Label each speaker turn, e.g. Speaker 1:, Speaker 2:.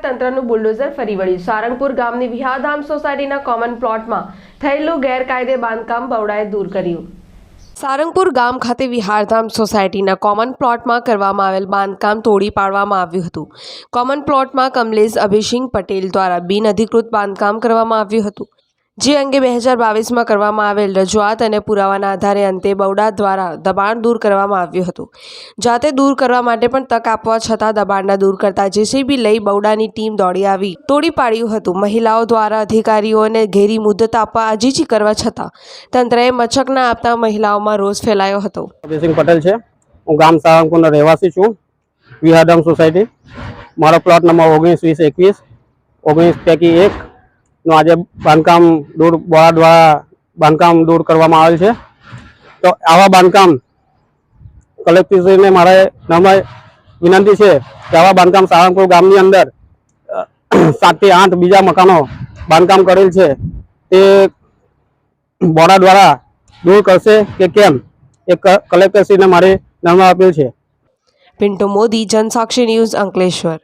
Speaker 1: તંત્રનું bulldozer ફરી વળ્યું। સારંગપુર ગામની વિહારધામ સોસાયટીના કોમન પ્લોટમાં થયેલું ગેરકાયદે બાંધકામ બવડાએ દૂર કર્યું। સારંગપુર ગામ ખાતે વિહારધામ સોસાયટીના કોમન પ્લોટમાં કરવામાં આવેલ બાંધકામ તોડી પાડવામાં આવ્યું હતું। કોમન પ્લોટમાં કમલેશ અભિસિંહ પટેલ દ્વારા બિનઅધિકૃત બાંધકામ કરવામાં આવ્યું હતું, જે અંગે 2022માં કરવામાં આવેલ રજૂઆત અને પુરાવાના આધારે અંતે બવડા દ્વારા દબાણ દૂર કરવામાં આવ્યું હતું। જાતે દૂર કરવા માટે પણ તક આપવા છતાં દબાણના દૂર કરતા જેસીબી લઈ બવડાની ટીમ દોડી આવી તોડી પાડ્યું હતું। મહિલાઓ દ્વારા અધિકારીઓને ઘેરી મુદ્દત આપવા આજીજી કરવા છતાં તંત્રએ મચક ન આપતા મહિલાઓમાં રોષ ફેલાયો હતો।
Speaker 2: અભિસિંહ પટેલ છે, હું ગામ સારંગપુરનો રહેવાસી છું। વિહારધામ સોસાયટી, મારો પ્લોટ નંબર 19-20-21 19 પૈકી 1 નો આજે બાંધકામ બવડા દ્વારા બાંધકામ દૂર કરવામાં આવેલ છે। તો આવા બાંધકામ કલેક્ટરશ્રીને મારે નમ્ર વિનંતી છે કે આવા બાંધકામ સારંગપુર ગામની અંદર 7 થી 8 બીજા મકાનો બાંધકામ કરેલ છે તે બવડા દ્વારા દૂર કરશે કે કેમ એ કલેક્ટરશ્રીને મારી નમ્ર અપીલ છે।
Speaker 1: પિન્ટુ મોદી, જનસાક્ષી ન્યૂઝ, અંકલેશ્વર।